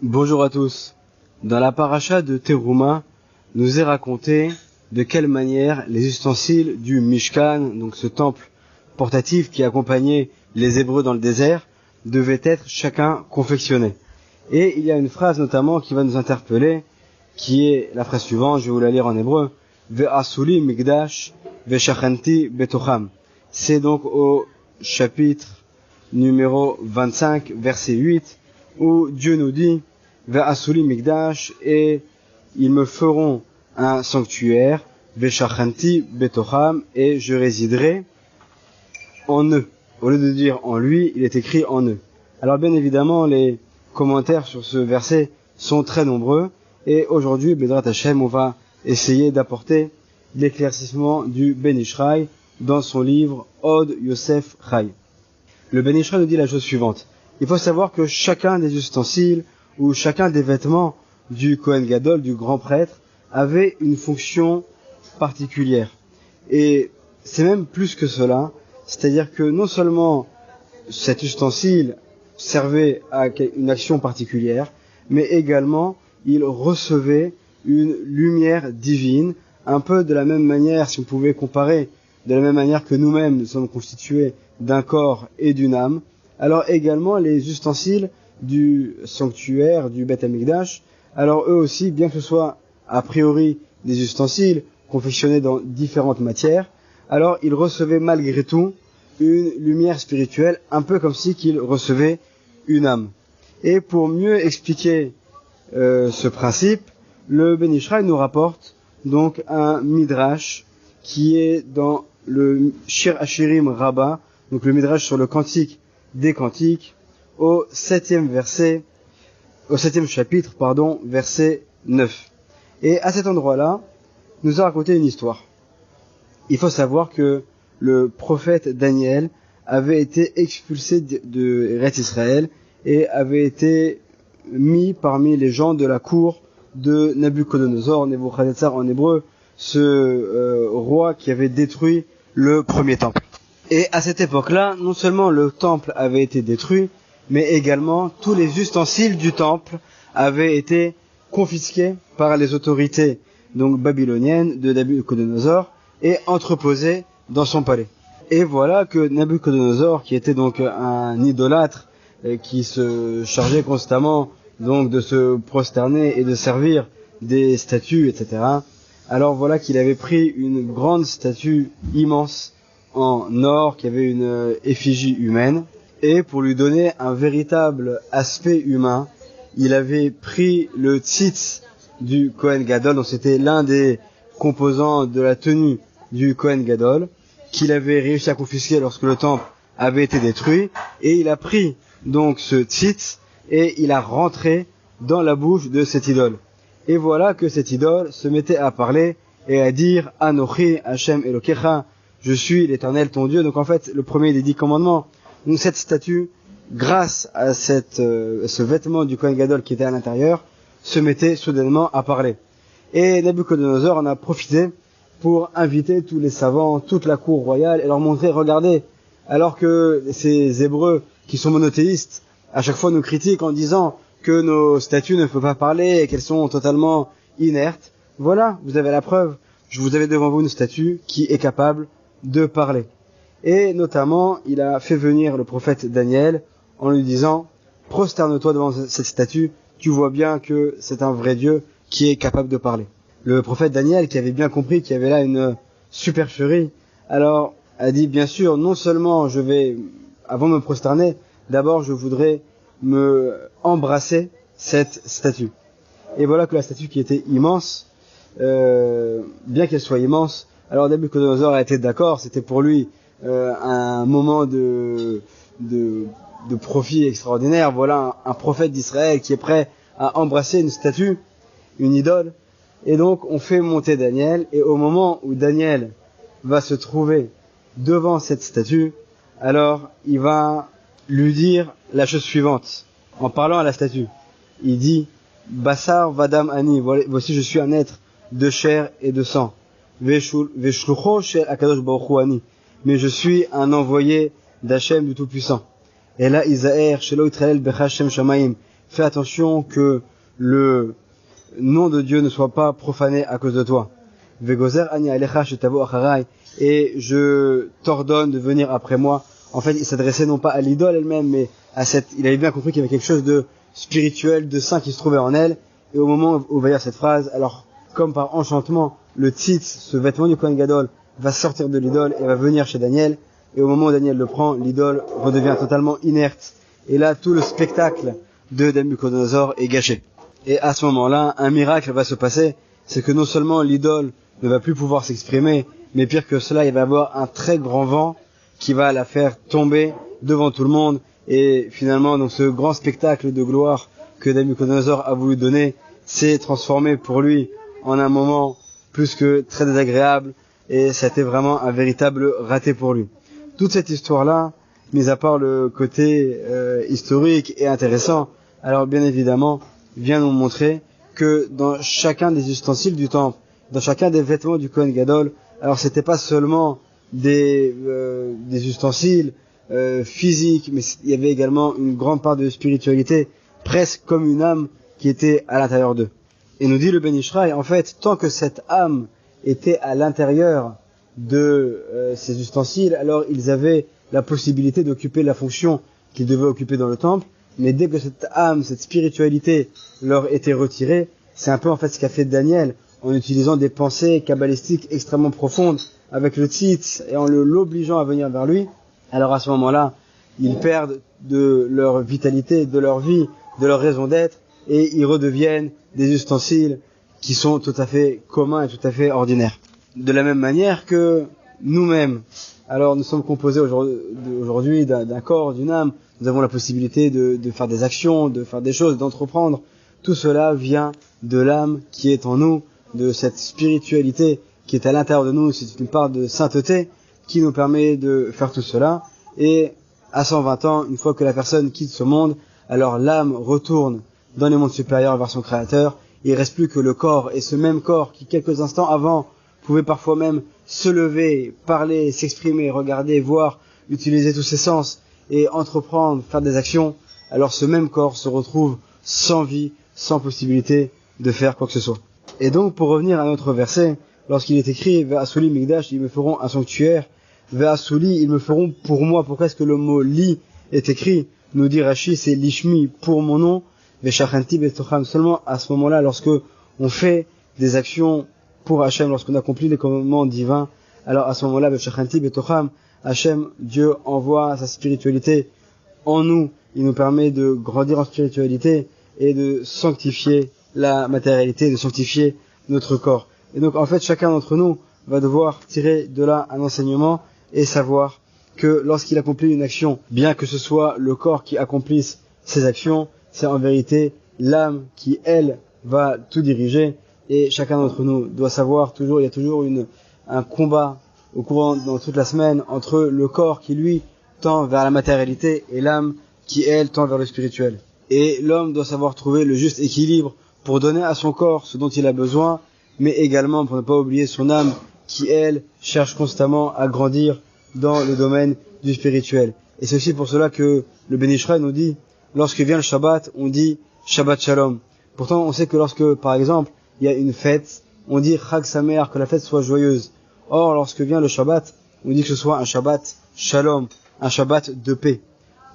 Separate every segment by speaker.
Speaker 1: Bonjour à tous. Dans la paracha de Teruma, nous est raconté de quelle manière les ustensiles du Mishkan, donc ce temple portatif qui accompagnait les Hébreux dans le désert, devaient être chacun confectionnés. Et il y a une phrase notamment qui va nous interpeller, qui est la phrase suivante, je vais vous la lire en hébreu, Ve'asuli migdash ve'shachanti betocham. C'est donc au chapitre numéro 25, verset 8, où Dieu nous dit Ve'asuli migdash, et ils me feront un sanctuaire, ve'shachanti betocham, et je résiderai en eux. Au lieu de dire en lui, il est écrit en eux. Alors bien évidemment, les commentaires sur ce verset sont très nombreux, et aujourd'hui, Bedrat Hashem, on va essayer d'apporter l'éclaircissement du Ben Ish Chai dans son livre Od Yosef Chai. Le Ben Ish Chai nous dit la chose suivante. Il faut savoir que chacun des ustensiles ou chacun des vêtements du Kohen Gadol, du grand prêtre, avait une fonction particulière. Et c'est même plus que cela, c'est-à-dire que non seulement cet ustensile servait à une action particulière, mais également il recevait une lumière divine, un peu de la même manière, si on pouvait comparer, de la même manière que nous-mêmes, nous sommes constitués d'un corps et d'une âme. Alors également les ustensiles du sanctuaire, du Beth Amikdash, alors eux aussi, bien que ce soit a priori des ustensiles confectionnés dans différentes matières, alors ils recevaient malgré tout une lumière spirituelle, un peu comme si qu'ils recevaient une âme. Et pour mieux expliquer ce principe, le Ben Ish Chai nous rapporte donc un midrash qui est dans le Shir Hashirim Rabbah, donc le midrash sur le cantique des cantiques, au septième chapitre, verset 9. Et à cet endroit-là, nous a raconté une histoire. Il faut savoir que le prophète Daniel avait été expulsé de Eretz Israël et avait été mis parmi les gens de la cour de Nabuchodonosor, Nebuchadnezzar en hébreu, ce roi qui avait détruit le premier temple. Et à cette époque-là, non seulement le temple avait été détruit, mais également tous les ustensiles du temple avaient été confisqués par les autorités donc babyloniennes de Nabuchodonosor et entreposés dans son palais. Et voilà que Nabuchodonosor, qui était donc un idolâtre, qui se chargeait constamment donc de se prosterner et de servir des statues, etc. Alors voilà qu'il avait pris une grande statue immense en or, qui avait une effigie humaine, et pour lui donner un véritable aspect humain, il avait pris le tzitz du Kohen Gadol, donc c'était l'un des composants de la tenue du Kohen Gadol, qu'il avait réussi à confisquer lorsque le temple avait été détruit, et il a pris donc ce tzitz et il a rentré dans la bouche de cette idole. Et voilà que cette idole se mettait à parler et à dire Anochi Hashem Elokecha, je suis l'Éternel ton Dieu. Donc en fait, le premier des 10 commandements. Donc cette statue, grâce à ce vêtement du Kohen Gadol qui était à l'intérieur, se mettait soudainement à parler. Et Nabuchodonosor en a profité pour inviter tous les savants, toute la cour royale, et leur montrer, regardez, alors que ces Hébreux qui sont monothéistes, à chaque fois nous critiquent en disant que nos statues ne peuvent pas parler et qu'elles sont totalement inertes. Voilà, vous avez la preuve. Je vous avais devant vous une statue qui est capable de parler. Et notamment, il a fait venir le prophète Daniel en lui disant « Prosterne-toi devant cette statue, tu vois bien que c'est un vrai Dieu qui est capable de parler. » Le prophète Daniel, qui avait bien compris qu'il y avait là une supercherie, alors a dit « Bien sûr, non seulement je vais, avant de me prosterner, d'abord je voudrais me embrasser cette statue. » Et voilà que la statue qui était immense, bien qu'elle soit immense, alors Nabuchodonosor a été d'accord, c'était pour lui un moment de profit extraordinaire. Voilà un prophète d'Israël qui est prêt à embrasser une statue, une idole. Et donc on fait monter Daniel, et au moment où Daniel va se trouver devant cette statue, alors il va lui dire la chose suivante, en parlant à la statue. Il dit Bassar Vadam Ani, voici je suis un être de chair et de sang. Veshlucho shel Akadosh Baruch Hu Ani, mais je suis un envoyé d'Hachem du Tout-Puissant. Et là, Isaër, Shelo Yitrael Becha Shem Shamayim, fais attention que le nom de Dieu ne soit pas profané à cause de toi. Vegozer ani alecha shetavo acharai, et je t'ordonne de venir après moi. En fait, il s'adressait non pas à l'idole elle-même, mais il avait bien compris qu'il y avait quelque chose de spirituel, de saint qui se trouvait en elle. Et au moment où il va dire cette phrase, alors, comme par enchantement, le tzitz, ce vêtement du Kohen Gadol, va sortir de l'idole et va venir chez Daniel. Et au moment où Daniel le prend, l'idole redevient totalement inerte. Et là, tout le spectacle de Nabuchodonosor est gâché. Et à ce moment-là, un miracle va se passer. C'est que non seulement l'idole ne va plus pouvoir s'exprimer, mais pire que cela, il va y avoir un très grand vent qui va la faire tomber devant tout le monde. Et finalement, donc, ce grand spectacle de gloire que Nabuchodonosor a voulu donner s'est transformé pour lui en un moment plus que très désagréable. Et ça a été vraiment un véritable raté pour lui. Toute cette histoire-là, mis à part le côté historique et intéressant, alors bien évidemment, vient nous montrer que dans chacun des ustensiles du temple, dans chacun des vêtements du Kohen Gadol, alors c'était pas seulement des ustensiles physiques, mais il y avait également une grande part de spiritualité, presque comme une âme qui était à l'intérieur d'eux. Et nous dit le Ben Ishraï, en fait, tant que cette âme était à l'intérieur de ces ustensiles, alors ils avaient la possibilité d'occuper la fonction qu'ils devaient occuper dans le temple, mais dès que cette âme, cette spiritualité leur était retirée, c'est un peu en fait ce qu'a fait Daniel en utilisant des pensées kabbalistiques extrêmement profondes avec le tzitz et en l'obligeant à venir vers lui. Alors à ce moment-là, ils perdent de leur vitalité, de leur vie, de leur raison d'être, et ils redeviennent des ustensiles qui sont tout à fait communs et tout à fait ordinaires. De la même manière que nous-mêmes, alors nous sommes composés aujourd'hui d'un corps, d'une âme, nous avons la possibilité de faire des actions, de faire des choses, d'entreprendre. Tout cela vient de l'âme qui est en nous, de cette spiritualité qui est à l'intérieur de nous, c'est une part de sainteté qui nous permet de faire tout cela. Et à 120 ans, une fois que la personne quitte ce monde, alors l'âme retourne dans les mondes supérieurs vers son Créateur. Il ne reste plus que le corps, et ce même corps qui quelques instants avant pouvait parfois même se lever, parler, s'exprimer, regarder, voir, utiliser tous ses sens et entreprendre, faire des actions, alors ce même corps se retrouve sans vie, sans possibilité de faire quoi que ce soit. Et donc, pour revenir à notre verset, lorsqu'il est écrit « Ve'asuli migdash » ils me feront un sanctuaire, « Ve'asuli » ils me feront pour moi. Pourquoi est-ce que le mot « li » est écrit? Nous dit Rashi, c'est « lishmi » pour mon nom, « Ve'shachanti betocham » seulement à ce moment-là, lorsque on fait des actions pour Hachem, lorsqu'on accomplit les commandements divins, alors à ce moment-là, Ve'shachanti betocham, Hachem, Dieu envoie sa spiritualité en nous, il nous permet de grandir en spiritualité et de sanctifier la matérialité, de sanctifier notre corps. Et donc en fait, chacun d'entre nous va devoir tirer de là un enseignement et savoir que lorsqu'il accomplit une action, bien que ce soit le corps qui accomplisse ces actions, c'est en vérité l'âme qui, elle, va tout diriger. Et chacun d'entre nous doit savoir toujours, il y a toujours un combat au courant dans toute la semaine entre le corps qui lui tend vers la matérialité et l'âme qui elle tend vers le spirituel. Et l'homme doit savoir trouver le juste équilibre pour donner à son corps ce dont il a besoin, mais également pour ne pas oublier son âme qui elle cherche constamment à grandir dans le domaine du spirituel. Et c'est aussi pour cela que le Ben Ishraï nous dit, lorsque vient le Shabbat, on dit Shabbat Shalom. Pourtant on sait que lorsque par exemple il y a une fête, on dit Chag Sameach, que la fête soit joyeuse. Or, lorsque vient le Shabbat, on dit que ce soit un Shabbat Shalom, un Shabbat de paix.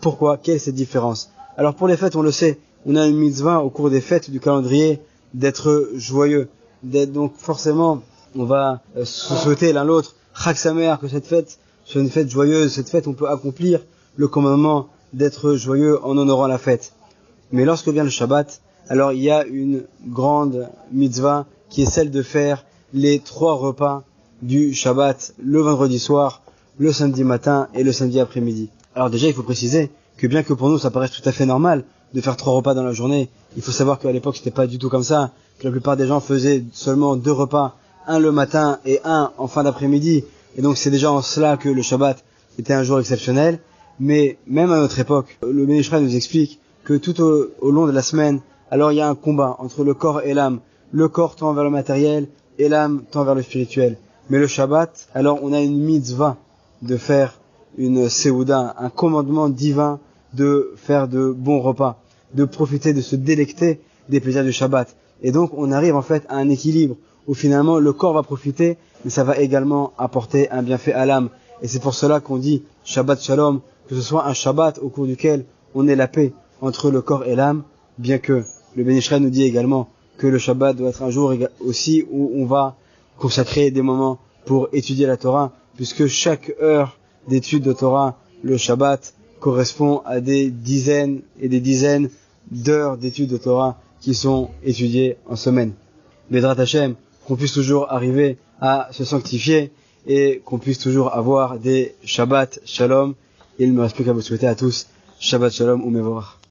Speaker 1: Pourquoi? Quelle est cette différence? Alors pour les fêtes, on le sait, on a une mitzvah au cours des fêtes du calendrier d'être joyeux. Donc forcément, on va se souhaiter l'un l'autre, Chag Sameach, que cette fête soit une fête joyeuse. Cette fête, on peut accomplir le commandement d'être joyeux en honorant la fête. Mais lorsque vient le Shabbat, alors il y a une grande mitzvah qui est celle de faire les 3 repas du Shabbat, le vendredi soir, le samedi matin et le samedi après-midi. Alors déjà, il faut préciser que bien que pour nous ça paraisse tout à fait normal de faire 3 repas dans la journée, il faut savoir qu'à l'époque c'était pas du tout comme ça, que la plupart des gens faisaient seulement 2 repas, un le matin et un en fin d'après-midi, et donc c'est déjà en cela que le Shabbat était un jour exceptionnel. Mais même à notre époque, le Ben Ishraï nous explique que tout au long de la semaine, alors il y a un combat entre le corps et l'âme. Le corps tend vers le matériel et l'âme tend vers le spirituel. Mais le Shabbat, alors on a une mitzvah de faire une Seouda, un commandement divin de faire de bons repas. de profiter, de se délecter des plaisirs du Shabbat. Et donc on arrive en fait à un équilibre où finalement le corps va profiter, mais ça va également apporter un bienfait à l'âme. Et c'est pour cela qu'on dit Shabbat Shalom, que ce soit un Shabbat au cours duquel on ait la paix entre le corps et l'âme, bien que le Ben Ish Chai nous dit également que le Shabbat doit être un jour aussi où on va consacrer des moments pour étudier la Torah, puisque chaque heure d'étude de Torah, le Shabbat, correspond à des dizaines et des dizaines d'heures d'études de Torah qui sont étudiées en semaine. Bedrat Hashem, qu'on puisse toujours arriver à se sanctifier et qu'on puisse toujours avoir des Shabbat Shalom. Il ne me reste plus qu'à vous souhaiter à tous Shabbat Shalom ou Mevorach.